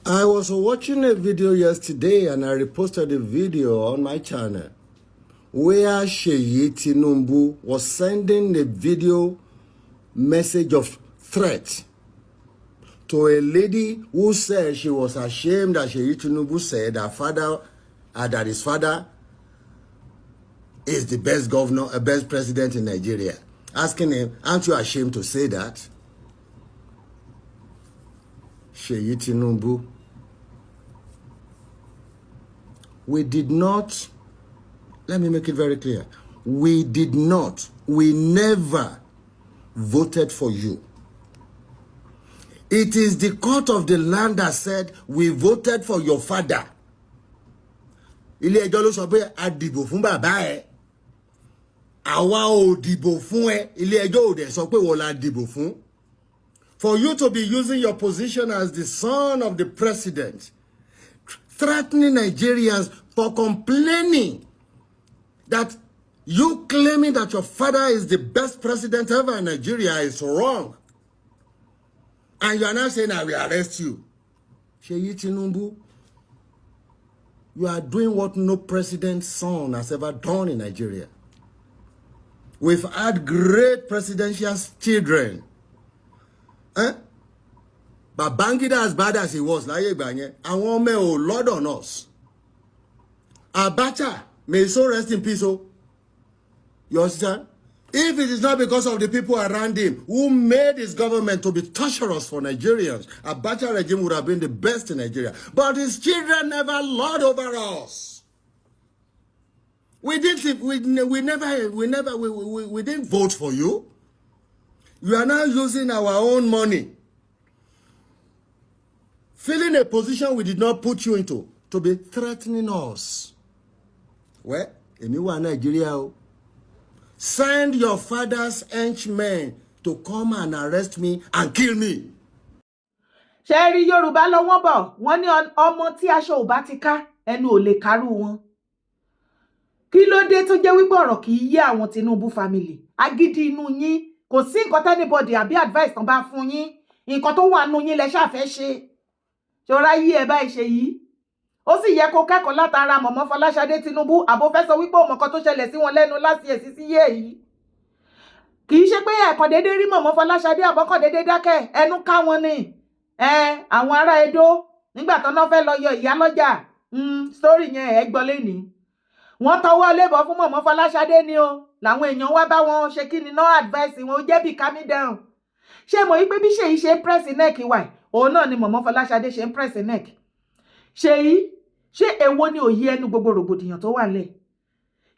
I was watching a video yesterday and I reposted a video on my channel where Seyi Tinubu was sending a video message of threat to a lady who said she was ashamed that Seyi Tinubu said that his father is the best governor, best president in Nigeria. Asking him, aren't you ashamed to say that? Seyi Tinubu, we did not, let me make it very clear, we never voted for you. It is the court of the land that said, we voted for your father. Ilé ẹjọ́ ló sọ pé a dìbò fún bàbá ẹ̀. Àwa ò dìbò fún ẹ. Ilé ẹjọ́ ò dẹ̀ sọ pé wọ́n la dìbò fún. For you to be using your position as the son of the president, threatening Nigerians for complaining that you claiming that your father is the best president ever in Nigeria is wrong. And you are now saying, I will arrest you. Seyi Tinubu, you are doing what no president's son has ever done in Nigeria. We've had great presidential children. But Babangida, as bad as he was, and one may Lord on us. Abacha, may his soul rest in peace. Oh, you understand? If it is not because of the people around him who made his government to be torturous for Nigerians, Abacha regime would have been the best in Nigeria. But his children never lord over us. We didn't vote for you. You are now using our own money, filling a position we did not put you into, to be threatening us. Well, anyone Nigeria, send your father's henchmen to come and arrest me and kill me. Ṣẹ́rí Yorùbá lọ́wọ́ bọ̀, wọ́n ní ọmọ tí aṣọ ò bá ti ká, ẹnu ò lè kárú wọn. Kí ló dé tó jẹ́ wípé ọ̀rọ̀ kì í yé àwọn Tinubu family? Agídí inú yín, kò sí nǹkan tẹ́nibọ̀dì àbí advice tán bá fún yín. Nǹkan tó wà nínú yín lẹ ṣáà fẹ́ ṣe. Ṣọ́ra yí ẹ báyìí ṣe yìí. Ó sì yẹ kó kẹ́kọ̀ọ́ látara mọ̀mọ́ Fọláṣadé Tinubu, àbò fẹ́ sọ wípé ọmọ kan tó ṣẹlẹ̀ sí wọn lẹ́nu láti èsì sí yé yìí. Kì í ṣe pé ẹ̀kan dédé rí mọ̀mọ́ Fọláṣadé àbọ́kàn dédé dákẹ́, ẹnu ká wọn ni. Àwọn ará Edo nígbà tán náà fẹ́ lọ yọ ìyá lọ́jà. Story yẹn ẹ gbọ́ lénìí. Wọ́n tọwọ́ lébọ̀ fún mọ̀mọ́ Fọláṣadé ni o. Làwọn èèyàn wá bá wọn ṣe kí ni náà advice wọn ó jẹ́ bí calm down. Ṣé mo yí pé bí Ṣèyí ṣe press neck wà, òun náà ni mọ̀mọ́ Fọláṣadé ṣe press neck. Ṣèyí, ṣé èwo ni òye ẹnu gbogbo rògbòdìyàn tó wà lẹ̀?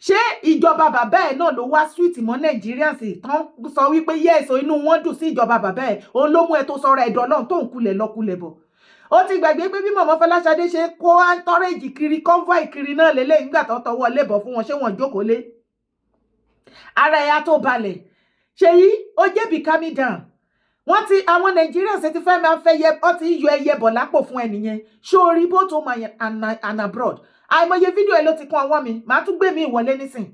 Ṣé ìjọba bàbá ẹ̀ náà ló wá sweet mọ́ Nigerians tán sọ wípé yes inú wọn dùn sí ìjọba bàbá ẹ̀, òun ló mú ẹ tó sọ̀rọ̀ ẹ̀dọ̀ náà tó ń kulẹ̀ lọ́kulẹ̀ bọ̀. Ó ti gbàgbé pé bí mọ̀mọ́ Fọláṣadé ṣe kó entourage kiri convoy kiri náà lélẹ̀ nígbà tó tọwọ́ lébọ̀ fún wọn, ṣé wọ́n jókòó lé? Ara ẹ̀yà tó balẹ̀. Ṣèyí, ó jẹ̀bi calm down. Wọ́n ti àwọn Nigerians ti fẹ́ máa fẹ́ yẹ, ó ti yọ ẹyẹ bọ̀ lápò fún ẹnìyẹn. Ṣé o rí both home and abroad? Àìmọye fídíò ẹ ló ti kún ọwọ́ mi, màá tún gbé mi ìwọlé nísìn.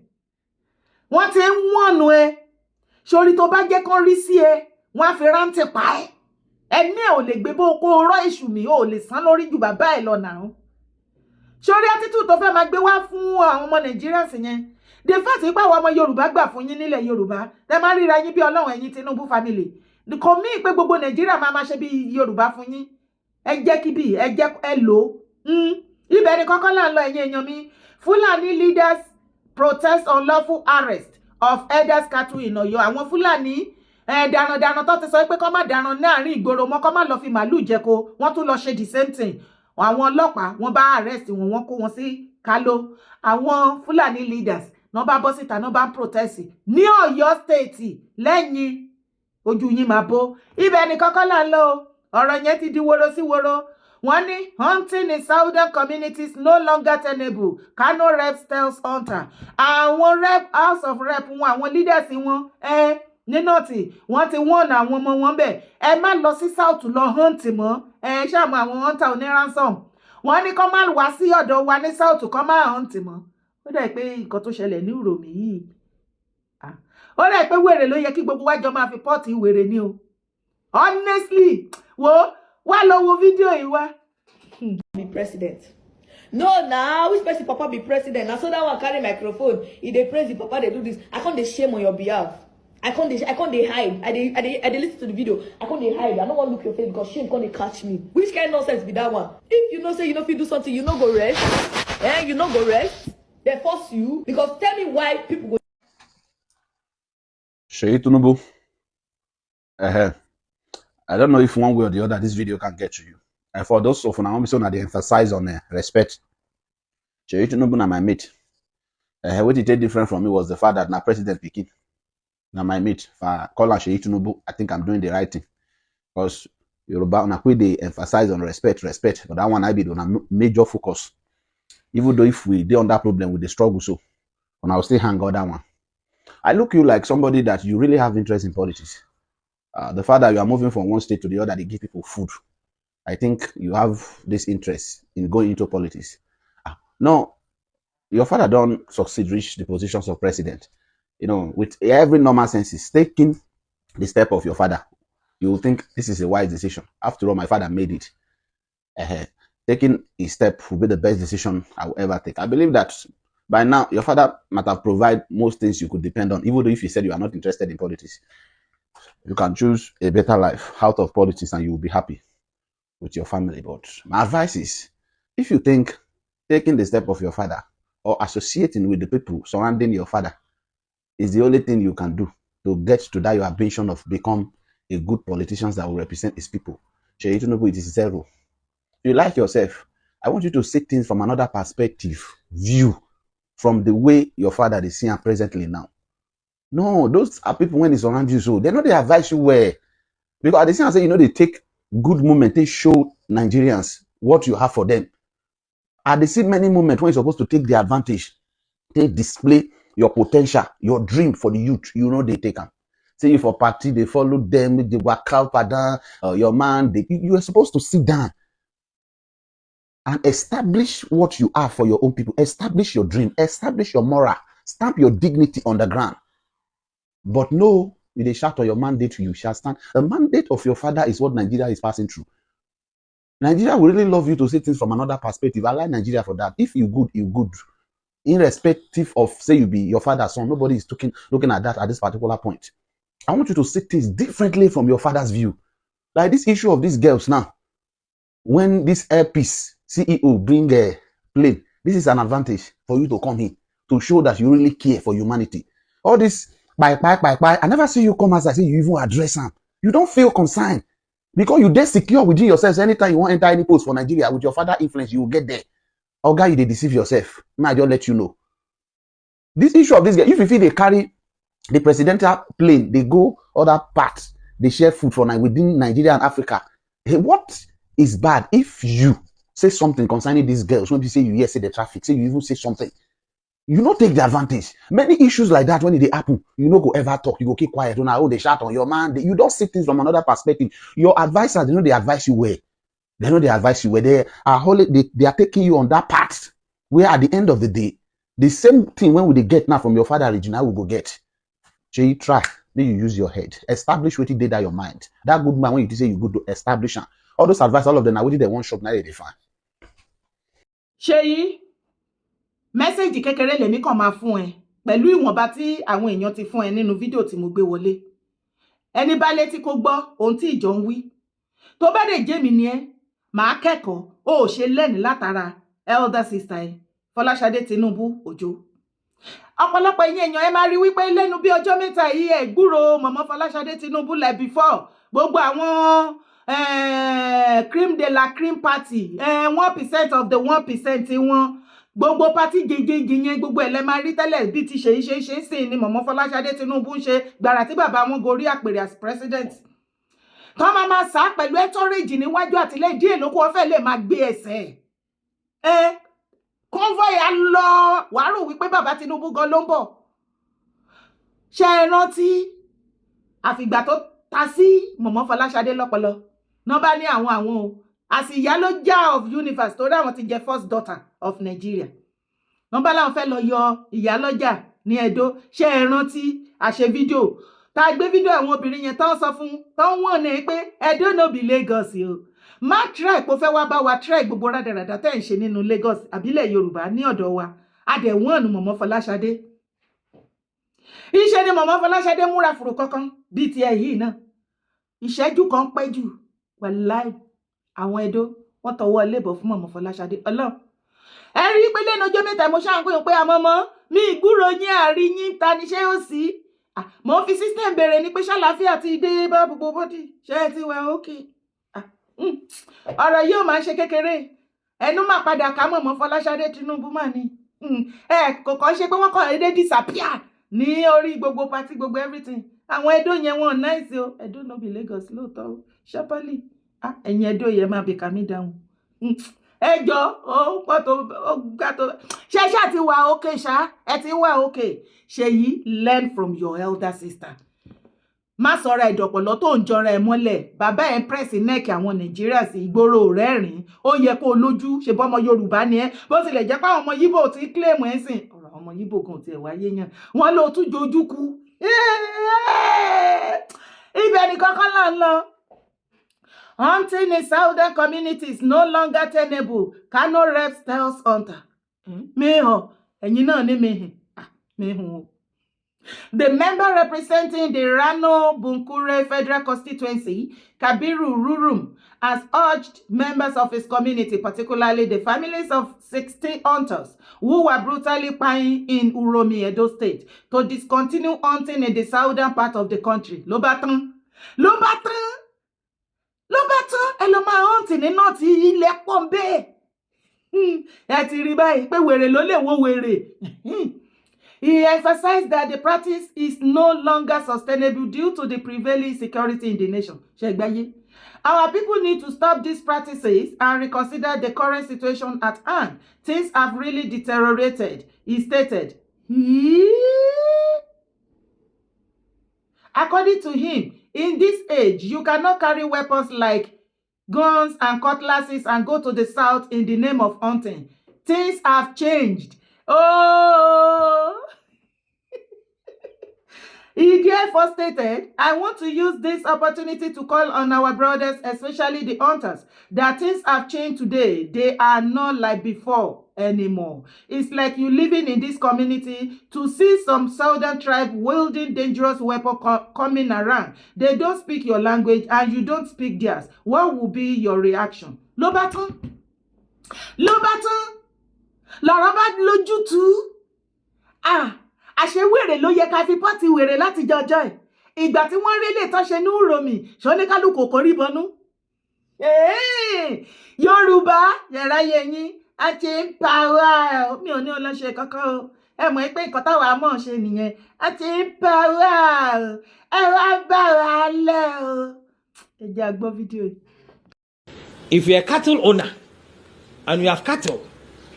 Wọ́n ti ń wọ̀nù ẹ. Ṣé orí tó bá jẹ́ kán rí sí ẹ, wọ́n á fi rántí pa ẹ́. Ẹni ẹ̀ ò lè gbé bó kó rọ́ èṣù mi, ò lè sán lórí ju bàbá ẹ̀ lọ náà. Ṣé orí attitude tó fẹ́ máa gbé wá fún àwọn ọmọ Nigerians yẹn? The fact pé àwọn ọmọ Yorùbá gbà fún yín nílẹ̀ Yorùbá, tẹ máa ríra yín bí Ọlọ́run ẹ̀yin Tinubu family. Kò mí pé gbogbo Nàìjíríà máa ṣe bí Yorùbá fún yín. Ẹ jẹ́ kí bí ẹ jẹ́ ẹ lò. Ibẹ̀ ni kọ́kọ́ là ń lọ ẹ̀yin èèyàn mi. Fulani leaders protest unlawful arrest of elders cattle in Ọ̀yọ́. Àwọn Fulani darandaran tó ti sọ pé kó má daran láàrin ìgboro mọ́, kó má lọ fi màálù jẹko, wọ́n tún lọ ṣe the same thing. Àwọn ọlọ́pàá wọ́n bá arrest wọn, wọ́n kó wọn sí kálò. Àwọn Fulani leaders náà bá bọ́ síta náà bá protest ní Ọ̀yọ́ state lẹ́yìn ojú yín máa bó. Ibẹ̀ ni kọ́kọ́ là ń lọ. Ọ̀rọ̀ yẹn ti di woro sí woro. Wọ́n ní hunting in southern communities no longer tenable. Kano reps tells hunter. Àwọn rep house of rep wọn, àwọn leaders wọn ní nọ́ọ̀tì wọ́n ti wọ́n àwọn ọmọ wọn bẹ̀. Ẹ má lọ sí south lọ hunt mọ́. Ṣàmù àwọn hunter oní ransom. Wọ́n ní kó má wá sí ọ̀dọ̀ wa ní south kó má hunt mọ́. Ó dà pé nǹkan tó ṣẹlẹ̀ ní Uromi yìí. Ó dà pé wèrè ló yẹ kí gbogbo wa jọ máa fi pọ́ọ̀tì wèrè ni o. Honestly, wá lọ wo fídíò yìí wá. be president. No, now which person papa be president? Now so that one carry microphone. If they praise the papa, they do this. I can't they shame on your behalf. I can't they hide. I they listen to the video. I can't they hide. I don't want to look your face because shame can't they catch me. Which kind of nonsense be that one? If you know say you know if you do something, you know go rest. You know go rest. They force you because tell me why people go. Seyi Tinubu. I don't know if one way or the other this video can get to you. And for those of now, they emphasize on respect. Seyi Tinubu na my mate. What it different from me was the fact that na President Pikin. Na my mate. If I call her Seyi Tinubu, I think I'm doing the right thing. Because Yoruba they emphasize on respect. But that one I be on a major focus. Even though if we dey on that problem with the struggle, so and I'll still hang on that one. I look you like somebody that you really have interest in politics. The fact that you are moving from one state to the other, they give people food. I think you have this interest in going into politics. No, your father don't succeed, reach the positions of president. You know, with every normal sense, taking the step of your father, you will think this is a wise decision. After all, my father made it. Taking a step will be the best decision I will ever take. I believe that by now, your father might have provided most things you could depend on, even though if you said you are not interested in politics. You can choose a better life out of politics and you will be happy with your family. But my advice is, if you think taking the step of your father or associating with the people surrounding your father is the only thing you can do to get to that your ambition of become a good politician that will represent his people, Seyi Tinubu, it is zero. You like yourself. I want you to see things from another perspective, view from the way your father is seeing presently now. No, those are people when it's around you, so they know they advise you where. Because at the same time, they take good moment, they show Nigerians what you have for them. At the same many moments when you're supposed to take the advantage, they display your potential, your dream for the youth, they take them. Say if for party, they follow them, they work out, your man, you are supposed to sit down and establish what you are for your own people. Establish your dream, establish your moral, stamp your dignity on the ground. But no, if they shout on your mandate, you shall stand. The mandate of your father is what Nigeria is passing through. Nigeria will really love you to see things from another perspective. I like Nigeria for that. If you good, you good. Irrespective of, say you be your father's son, nobody is looking at that at this particular point. I want you to see things differently from your father's view. Like this issue of these girls now. When this airpiece CEO bring a plane, this is an advantage for you to come here to show that you really care for humanity. All this bye. I never see you come as I say you even address them. You don't feel concerned because you dey secure within yourselves. Anytime you want to enter any post for Nigeria with your father influence, you will get there. Oh guy, you dey deceive yourself. Now I just let you know. This issue of this guy, if you feel they carry the presidential plane, they go other parts, they share food for within Nigeria and Africa. Hey, what is bad if you say something concerning these girls? When you say you say the traffic, say you even say something. You not take the advantage. Many issues like that, when they happen, you no go ever talk. You go keep quiet. They shout on your man. You don't see things from another perspective. Your advisors, they advise you where. They know they advise you where they are taking you on that path where at the end of the day, the same thing when we get now from your father region, I will go get. So you try. Then you use your head. Establish what you did at your mind. That good man, when you say you go to establish all those advice, all of them are what they want shop now they define. Seyi, mẹ́sẹ̀jì kékeré lèmi kàn máa fún ẹ pẹ̀lú ìwọ̀nba tí àwọn èèyàn ti fún ẹ nínú fídíò tí mo gbé wọlé. Ẹni bá létí kó gbọ́ ohun tí ìjọ ń wí. Tó bá dé jẹ́ mi ni ẹ́, màá kẹ́kọ̀ọ́ ó ṣe lẹ́ni látara elder sister ẹ Fọláṣadé Tinubu Òjó. Ọ̀pọ̀lọpọ̀ ẹ̀yin èèyàn ẹ máa rí wípé lẹ́nu bí ọjọ́ mẹ́ta yìí ẹ gbúrò mọ̀mọ́ Fọláṣadé Tinubu like before. Gbogbo àwọn cream de la cream party 1% of the 1% wọn. Gbogbo party gègé yẹn gbogbo ẹ̀ lẹ máa rí tẹ́lẹ̀ bí ti ṣe sí ni mọ̀mọ́ Fọláṣadé Tinubu ń ṣe gbàrà tí bàbá wọn gorí àpèrè as president. Tọ́ máa sá pẹ̀lú ẹ́tọ́rẹ́jì níwájú àtìlẹ́yìn díẹ̀ lóko ọ̀fẹ́ lè máa gbé ẹsẹ̀. Convoy á lọ wàá rò wípé bàbá Tinubu gan ló ń bọ̀. Ṣé ẹ rántí àfìgbà tó ta sí mọ̀mọ́ Fọláṣadé lọ́pọlọ náà bá ní àwọn o àti ìyálójà of universe tó dáwọn ti jẹ first daughter of Nigeria. Wọ́n bá láwọn fẹ́ lọ yọ ìyálójà ní Ẹdó. Ṣé ẹ rántí àṣẹ fídíò tá gbé fídíò àwọn obìnrin yẹn tán sọ fún tán wọ́n ní pé Ẹdó no be Lagos o. má try kó fẹ́ wá bá wa try gbogbo rádaràdà tẹ́ ń ṣe nínú Lagos àbílẹ̀ Yorùbá ní ọ̀dọ̀ wa adẹ̀wọ̀n mọ̀mọ́ Fọláṣadé iṣẹ́ ni mọ̀mọ́ Fọláṣadé múra fùrù kankan bíi ti ẹ̀ yìí náà ìṣẹ́jú kan pẹ́ jù wàláì àwọn Ẹdó wọ́n tọwọ́ lébọ̀ fún mọ̀mọ́ Fọláṣadé Ọlọ́run ẹ rí pé lẹ́nu ọjọ́ mẹ́ta mo ṣáà ń pè àmọ́mọ́ mi ìgbúrò yín àárín yín ta ni ṣé ó sí mo fi system bẹ̀rẹ̀ ni pé ṣàlàáfíà ti dé bá gbogbo bọ́dì ṣé ẹ ti wà ókè ọ̀rọ̀ yóò máa ṣe kékeré ẹnu máa padà ká mọ̀mọ́ Fọláṣadé Tinubu mà ní kò kàn ṣe pé wọ́n kàn dédé disappear ní orí gbogbo party gbogbo everything àwọn Ẹdó yẹn wọn nice o Ẹdó no be Lagos lóòótọ́ o ṣẹ́pẹ́lì ẹ̀yin Ẹdó yẹn máa bì kàmí dáhùn ẹjọ́ ó pọ̀ tó ó gbà tó ṣe ṣáà ti wà ókè ṣá ẹ ti wà ókè Ṣèyí learn from your elder sister má sọ̀rọ̀ ìdọ̀pọ̀lọ́ tó ń jọra ẹ mọ́lẹ̀ bàbá ẹ̀ press neck àwọn Nigerians ìgboro rẹ́rìn ó yẹ kó lójú ṣe bọ́ ọmọ Yorùbá ni ẹ bó tilẹ̀ jẹ́ pé àwọn ọmọ Yíbò ti claim ẹ̀ sìn ọ̀rọ̀ ọmọ Yíbò gan tiẹ̀ wáyé yàn wọ́n ló tún jojú ku ibẹ̀ ni kankan là ń lọ. Hunting in southern communities no longer tenable. Kano Reps tells hunter. Meho, ẹ̀yin náà ní meho. The member representing the Rano Bunkure Federal Constituency, Kabiru Rurum, has urged members of his community, particularly the families of 16 hunters who were brutally Payin in Uromi, Edo State, to discontinue hunting in the southern part of the country. Ló bá tán. Ẹ lọ máa hunt ní náà tí ilẹ̀ pọ̀ ń bẹ́ẹ̀. Ẹ ti rí báyìí pé wèrè ló lè wo wèrè. He emphasized that the practice is no longer sustainable due to the prevailing security in the nation. Ṣẹ̀gbáyé. Our people need to stop these practices and reconsider the current situation at hand. Things have really deteriorated, he stated. According to him, in this age, you cannot carry weapons like guns and cutlasses and go to the south in the name of hunting. Things have changed. Oh! He therefore stated, I want to use this opportunity to call on our brothers, especially the hunters, that things have changed today. They are not like before anymore. It's like you living in this community to see some southern tribe wielding dangerous weapon coming around. They don't speak your language and you don't speak theirs. What will be your reaction? Ló bá tán. Lọ̀rọ̀ bá lójútùú. Àṣẹ wèrè ló yẹ ká fi pọ́ọ̀tì wèrè láti jọjọ́ ẹ̀. Ìgbà tí wọ́n rí lè tọ́ṣe ní Uromi, ṣóníkálùkù kò rí bọnú. Yorùbá yẹ̀rá yẹ̀yìn a ti ń para mi ò ní ọlọ́ṣẹ́ kankan o. Ẹ mọ̀ pé nǹkan táwa mọ̀ ṣe nìyẹn. A ti ń para ẹ wá bára lẹ̀ o. Ẹ jẹ́ a gbọ́ fídíò yìí. If you're a cattle owner and you have cattle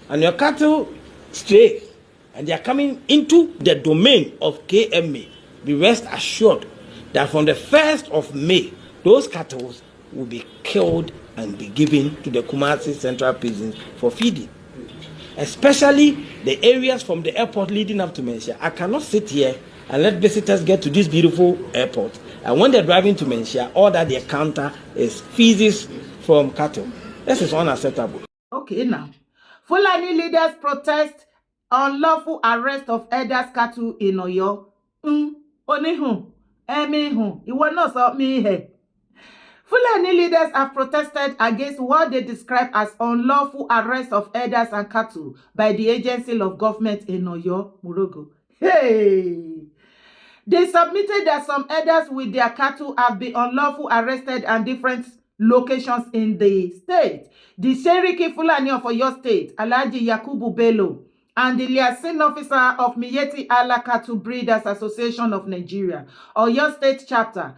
and your cattle stray and they are coming into the domain of KMA, be rest assured that from the 1st of May, those cattle will be killed and be given to the Kumasi Central Prison for feeding. Especially the areas from the airport leading up to Menchia. I cannot sit here and let visitors get to this beautiful airport. And when they're driving to Menchia, all that they encounter is feces from cattle. This is unacceptable. Okay, now. Fulani leaders protest unlawful arrest of elders cattle in Oyo. Onihun, emihun, ìwọ náà sọ mi he. Fulani leaders have protested against what they describe as unlawful arrest of elders and cattle by the agency of government in Oyo, Murogo. Hey! They submitted that some elders with their cattle have been unlawfully arrested at different locations in the state. The Seriki Fulani of Oyo State, Alhaji Yakubu Bello, and the liaison officer of Miyetti Allah Cattle Breeders Association of Nigeria, Oyo State Chapter,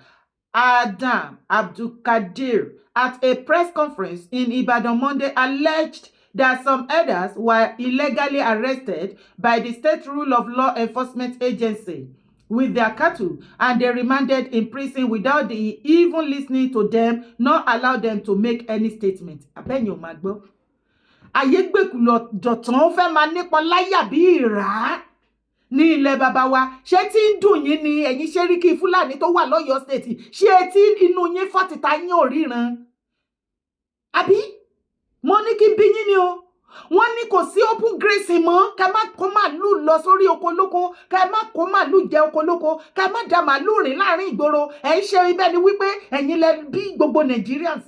Adam Abdulkadir, at a press conference in Ibadan Monday, alleged that some elders were illegally arrested by the State Rule of Law Enforcement Agency with their cattle, and they remanded in prison without the even listening to them, nor allow them to make any statement. Abenyo magbo. Ayé gbèkùlọ̀ dọ̀tán fẹ́ máa nípọn láyà bí ìrá ní ilẹ̀ bàbá wa. Ṣé tí ń dùn yín ni ẹ̀yin Ṣẹ́ríkì Fúlàní tó wà l'Ọ́yọ́ State? Ṣé tí inú yín fọ́tìta yín ò ríran? àbí mo ní kí n bí yín ni o wọ́n ní kò sí open grazing mọ́ ká má kó màálù lọ sórí oko lóko ká má kó màálù jẹ oko lóko ká má da màálù rìn láàrin ìgboro ẹ̀ ń ṣe ibẹ̀ ni wípé ẹ̀yin lẹ bí gbogbo Nigerians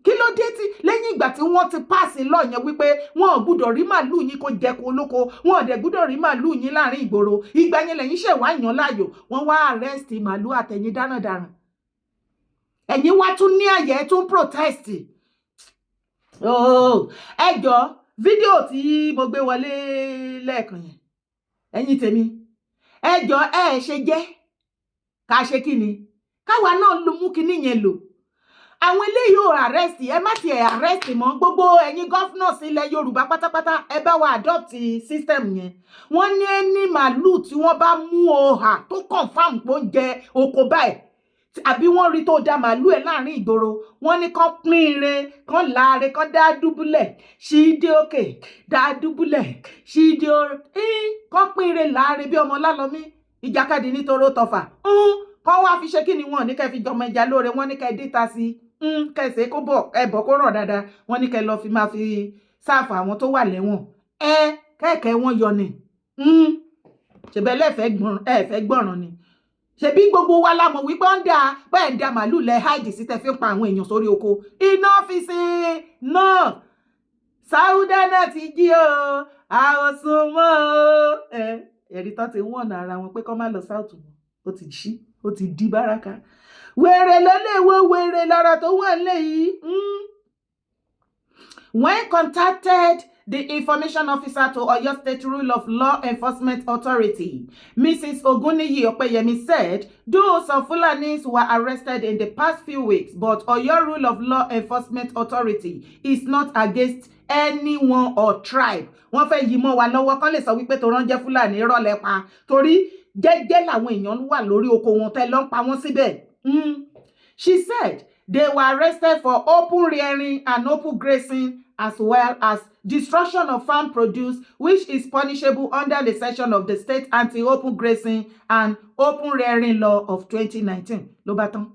kí ló dé tí lẹ́yìn ìgbà tí wọ́n ti páàsì lọ yẹn wípé wọn ò gbúdọ̀ rí màálù yín kó jẹ oko lóko wọn ò dẹ̀ gbúdọ̀ rí màálù yín láàrin ìgboro ìgbà yẹn lẹ́yìn ṣẹ̀wá yàn láàyò wọ́n wá arrest màálù àtẹ̀yìn dáradára ẹ̀yin wá tún ní àyè tún protest ẹ jọ fídíò tí mo gbé wọlé lẹ́ẹ̀kan yẹn ẹ̀yin tèmi ẹ jọ ẹ ṣe jẹ́ ká ṣe kí ni káwa náà ló mú kinní yẹn lò àwọn eléyìí ò arrest ẹ má ti ẹ̀ arrest mọ́ gbogbo ẹ̀yin governors ilẹ̀ Yorùbá pátápátá ẹ bá wa adopt system yẹn wọ́n ní ẹni màálù tí wọ́n bá mú ọ̀hà tó confam pé ó jẹ oko báyìí àbí wọ́n rí tó da màálù ẹ̀ láàrin ìgboro wọ́n ní kán pín ire kán láre kán dá dúbúlẹ̀ ṣídé òkè dá dúbúlẹ̀ ṣídé kán pín ire láre bí ọmọ lálọ́mí ìjàkadì nítoró tọfà kán wá fi ṣe kí ni wọ́n ní kẹ́ fi jọmọ ẹja lóore wọ́n ní kẹ́ díta sí kẹsẹ̀ kó bọ̀ ẹbọ̀ kó rọ̀ dáadáa wọ́n ní kẹ́ lọ fi máa fi sáàfù àwọn tó wà lẹ́wọ̀n kẹ́kẹ́ wọn yọ ni ṣèbẹ́ lẹ́fẹ̀ẹ́ gbọ̀ràn ni ṣebí gbogbo wa la mọ̀ wípé ń da bẹ́ẹ̀ ń da màálù lẹ háìdì sí tẹ́ fi ń pa àwọn èèyàn sórí oko iná fi sí náà sáúdà náà ti jí o àwòsùn mọ́ o ẹ̀rí tán ti wọ̀n ara wọn pé kọ́ má lọ sáùtù mọ́ ó ti di báràkà wèrè ló lè wo wèrè lọ́rọ̀ tó wà lẹ́yìn. When contacted the information officer to Oyo State Rule of Law Enforcement Authority, Mrs. Oguniyi Opeyemi said, though some Fulanis were arrested in the past few weeks, but Oyo Rule of Law Enforcement Authority is not against anyone or tribe. Wọ́n fẹ́ yí mọ́ wa lọ́wọ́ kán lè sọ wípé tó rán jẹ́ Fúlàní rọ́lẹ̀ pa torí jẹ́jẹ́ làwọn èèyàn wà lórí oko wọn tẹ́ lọ ń pa wọ́n síbẹ̀. She said they were arrested for open rearing and open grazing as well as destruction of farm produce, which is punishable under the section of the State Anti-Open Grazing and Open Rearing Law of 2019. Ló bá tán.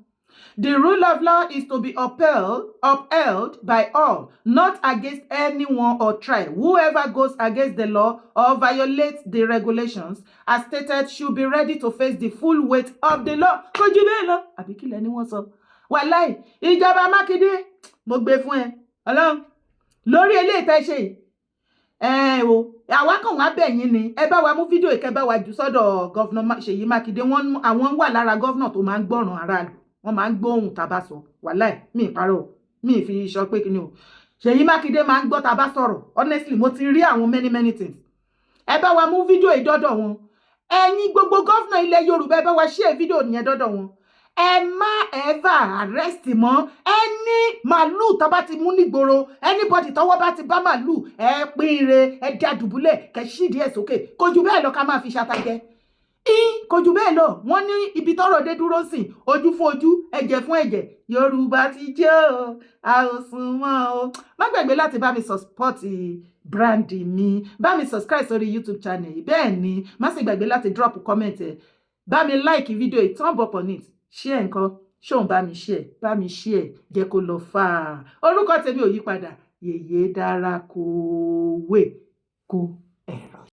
The rule of law is to be upheld by all, not against anyone or tribe. Whoever goes against the law or violates the regulations as stated should be ready to face the full weight of the law. Kojú bẹ́ẹ̀ lọ, àbí kí lẹ́ni wọ́n sọ. Wàláì, ìjọba Mákindé, mo gbé fún ẹ. Ọlọ́run, lórí eléyìí tẹ́ ṣe. Àwa kàn wá bẹ̀ yín ni. Ẹ bá wa mú fídíò ìkẹ́ bá wa jù sọ́dọ̀ Gọ́vnà Seyi Mákindé. Àwọn wà lára gọ́vnà tó máa ń gbọ́ràn aráàlú. Wọ́n máa ń gbóhùn tàbá sọ wàláì mi ìparọ́ mi fi sọ pé kí ni o Seyi Mákindé máa ń gbọ́ tàbá sọ̀rọ̀ honestly mo ti rí àwọn many things ẹ bá wa mú fídíò ìdọ́dọ̀ wọn ẹ̀yin gbogbo gọ́fìnà ilẹ̀ Yorùbá ẹ bá wa share fídíò yẹn dọ́dọ̀ wọn ẹ má ever arrest mọ́ ẹni màálù tó bá ti mú nígboro anybody tọ́wọ́ bá ti bá màálù ẹ pín ire ẹ dá dùbúlẹ̀ kẹ ṣídìí ẹ̀ sókè kò jù bẹ́ẹ̀ lọ ká máa fi ṣàtàjẹ́ kò jù bẹ́ẹ̀ lọ wọ́n ní ibi tọ́rọ̀ dé dúró sí ojú fún ojú ẹ̀jẹ̀ fún ẹ̀jẹ̀ Yorùbá ti jẹ́ o àòsùn mọ́ o má gbàgbé láti bá mi support brand mi bá mi subscribe sórí YouTube channel yìí bẹ́ẹ̀ ni má sì gbàgbé láti drop comment ẹ̀ bá mi like video yìí thumb up on it share nǹkan ṣóun bá mi share jẹ́ kó lọ fà á orúkọ tèmi ò yí padà Yèyé Dára Kòwé kó ẹ̀rọ.